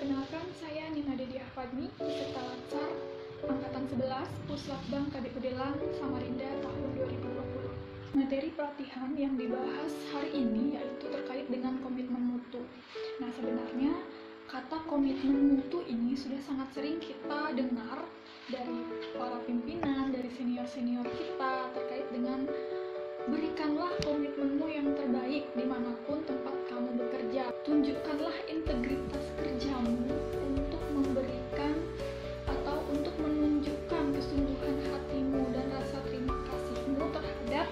Perkenalkan, saya Nina Dedia Fadmi, peserta Latsar Angkatan 11, Puslapbang KD Udelang, Samarinda tahun 2020. Materi pelatihan yang dibahas hari ini yaitu terkait dengan komitmen mutu. Nah, sebenarnya kata komitmen mutu ini sudah sangat sering kita dengar dari para pimpinan, dari senior-senior kita terkait dengan berikanlah komitmenmu yang terbaik dimanapun tempat kamu bekerja. Tunjukkanlah integritas kerjamu untuk memberikan atau untuk menunjukkan kesungguhan hatimu dan rasa terima kasihmu terhadap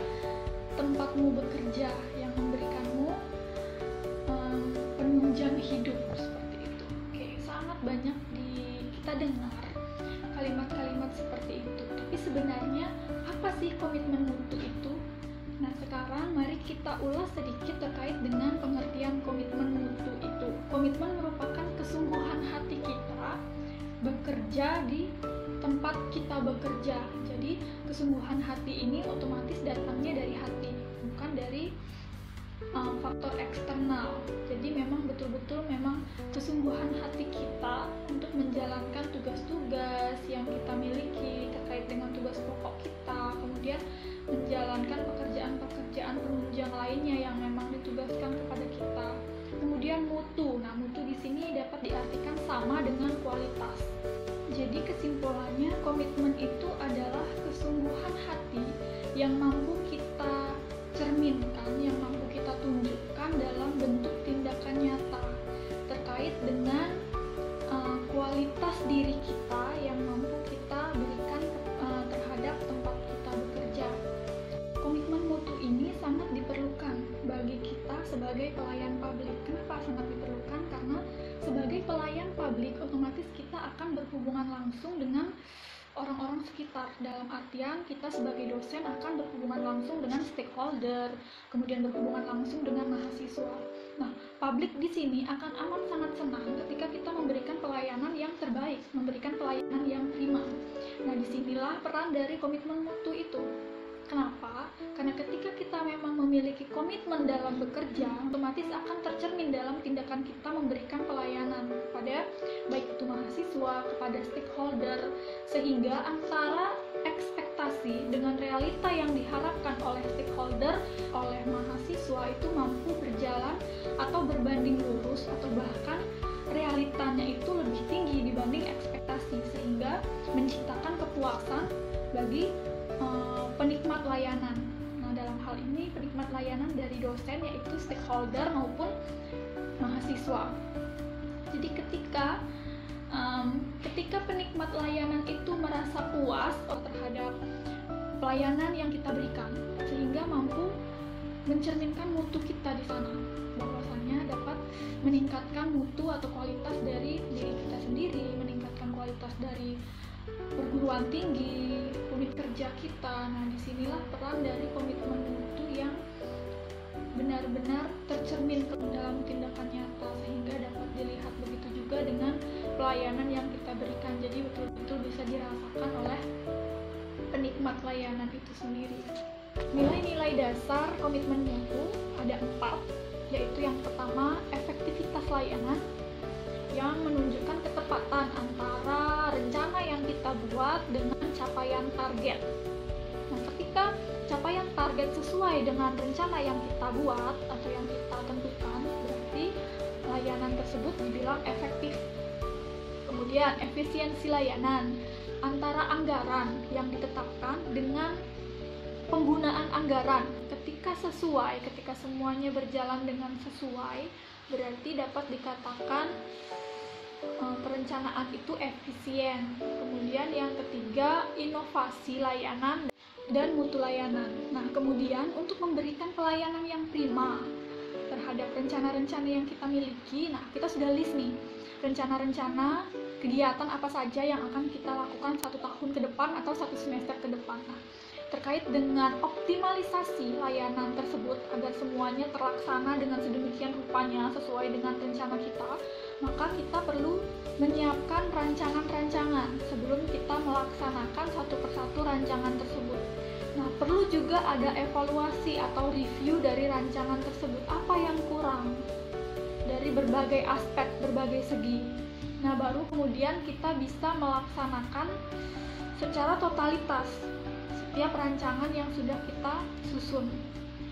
tempatmu bekerja yang memberikanmu penunjang hidup seperti itu. Oke, sangat banyak kita dengar kalimat-kalimat seperti itu. Tapi sebenarnya apa sih komitmen mutu itu? Nah, sekarang mari kita ulas sedikit terkait dengan pengertian komitmen mutu itu. Komitmen merupakan kesungguhan hati kita bekerja di tempat kita bekerja. Jadi, kesungguhan hati ini otomatis datangnya dari hati, bukan dari faktor eksternal. Jadi memang betul-betul kesungguhan hati kita untuk menjalankan tugas-tugas yang kita miliki terkait dengan tugas pokok kita, kemudian menjalankan pekerjaan-pekerjaan penunjang lainnya yang memang ditugaskan kepada kita. Kemudian mutu. Nah, mutu di sini dapat diartikan sama dengan kualitas. Jadi kesimpulannya, komitmen itu adalah kesungguhan hati yang mampu kita cerminkan, yang mampu kita tunjukkan dalam bentuk tindakan nyata terkait dengan kualitas diri kita yang mampu kita berikan terhadap tempat kita bekerja. Komitmen mutu ini sangat diperlukan bagi kita sebagai pelayan publik. Kenapa sangat diperlukan? Karena sebagai pelayan publik otomatis kita akan berhubungan langsung dengan orang-orang sekitar. Dalam artian kita sebagai dosen akan berhubungan langsung dengan stakeholder, kemudian berhubungan langsung dengan mahasiswa. Nah, publik di sini akan amat sangat senang ketika kita memberikan pelayanan yang terbaik, memberikan pelayanan yang prima. Nah, disinilah peran dari komitmen mutu itu. Kenapa? Karena ketika kita memang memiliki komitmen dalam bekerja, otomatis akan tercermin dalam tindakan kita memberikan pelayanan kepada baik itu mahasiswa, kepada stakeholder, sehingga antara ekspektasi dengan realita yang diharapkan oleh stakeholder, oleh mahasiswa itu mampu berjalan atau berbanding lurus, atau bahkan realitanya itu lebih tinggi dibanding ekspektasi, sehingga menciptakan kepuasan bagi penikmat layanan. Nah, dalam hal ini penikmat layanan dari dosen yaitu stakeholder maupun mahasiswa. Jadi ketika penikmat layanan itu merasa puas terhadap pelayanan yang kita berikan, sehingga mampu mencerminkan mutu kita di sana, bahwasanya dapat meningkatkan mutu atau kualitas dari diri kita sendiri, meningkatkan kualitas dari perguruan tinggi, unit kerja kita. Nah, disinilah peran dari komitmen mutu yang benar-benar tercermin dalam tindakan nyata, sehingga dapat dilihat begitu juga dengan pelayanan yang kita berikan. Jadi betul-betul bisa dirasakan oleh penikmat layanan itu sendiri. Nilai-nilai dasar komitmen mutu ada 4, yaitu yang pertama, efektivitas layanan, yang menunjukkan ketepatan antara rencana yang kita buat dengan capaian target. Nah, ketika capaian target sesuai dengan rencana yang kita buat atau yang kita tentukan, berarti layanan tersebut dibilang efektif. Kemudian efisiensi layanan, antara anggaran yang ditetapkan dengan penggunaan anggaran. Ketika semuanya berjalan dengan sesuai, berarti dapat dikatakan perencanaan itu efisien. Kemudian yang ketiga, inovasi layanan dan mutu layanan. Nah, kemudian untuk memberikan pelayanan yang prima terhadap rencana-rencana yang kita miliki, nah kita sudah list nih rencana-rencana kegiatan apa saja yang akan kita lakukan 1 tahun ke depan atau 1 semester ke depan. Nah, terkait dengan optimalisasi layanan tersebut agar semuanya terlaksana dengan sedemikian rupanya sesuai dengan rencana kita, maka kita perlu menyiapkan rancangan-rancangan sebelum kita melaksanakan satu persatu rancangan tersebut. Nah, perlu juga ada evaluasi atau review dari rancangan tersebut. Apa yang kurang dari berbagai aspek, berbagai segi. Nah, baru kemudian kita bisa melaksanakan secara totalitas setiap rancangan yang sudah kita susun.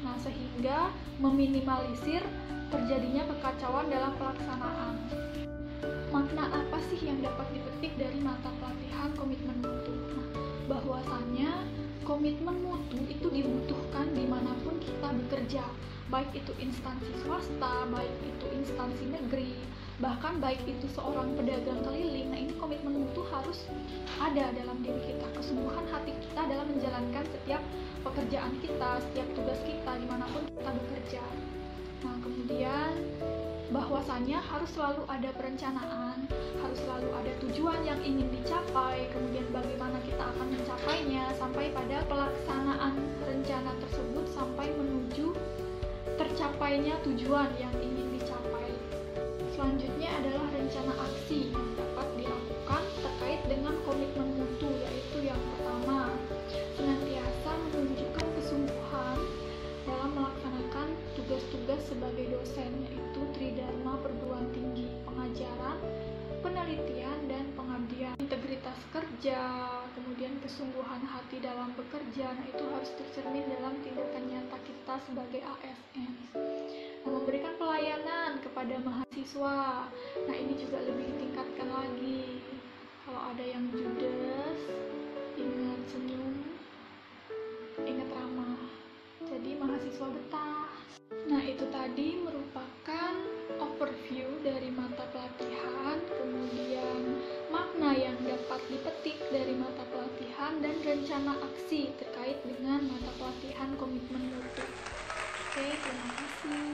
Nah, sehingga meminimalisir terjadinya kekacauan dalam pelaksanaan. Makna apa sih yang dapat dipetik dari mata pelatihan komitmen mutu? Nah, bahwasannya komitmen mutu itu dibutuhkan dimanapun kita bekerja, baik itu instansi swasta, baik itu instansi negeri, bahkan baik itu seorang pedagang keliling. Nah, ini komitmen mutu harus ada dalam diri kita, kesungguhan hati kita dalam menjalankan setiap pekerjaan kita, setiap tugas kita dimanapun kita bekerja. Nah, kemudian bahwasannya harus selalu ada perencanaan, harus selalu ada tujuan yang ingin dicapai, kemudian bagaimana kita akan mencapainya sampai pada pelaksanaan rencana tersebut sampai menuju tercapainya tujuan yang ingin dicapai. Selanjutnya adalah rencana aksi yang dapat dilakukan terkait dengan komitmen mutu, yaitu yang pertama, senantiasa menunjukkan kesungguhan dalam melaksanakan tugas-tugas sebagai dosen, yaitu Tridharma Perguruan Tinggi, pengajaran, penelitian, dan pengabdian. Integritas kerja, kemudian kesungguhan hati dalam bekerja, nah itu harus tercermin dalam tindakan nyata kita sebagai ASN. Nah, memberikan pelayanan kepada mahasiswa, nah ini juga lebih ditingkatkan lagi. Kalau ada yang judes, ingat senyum, ingat ramah, jadi mahasiswa betah. Nah, itu tadi merupakan overview dari mata pelatihan, kemudian makna yang dapat dipetik dari mata pelatihan, dan rencana aksi terkait dengan mata pelatihan komitmen mutu. Oke, terima kasih.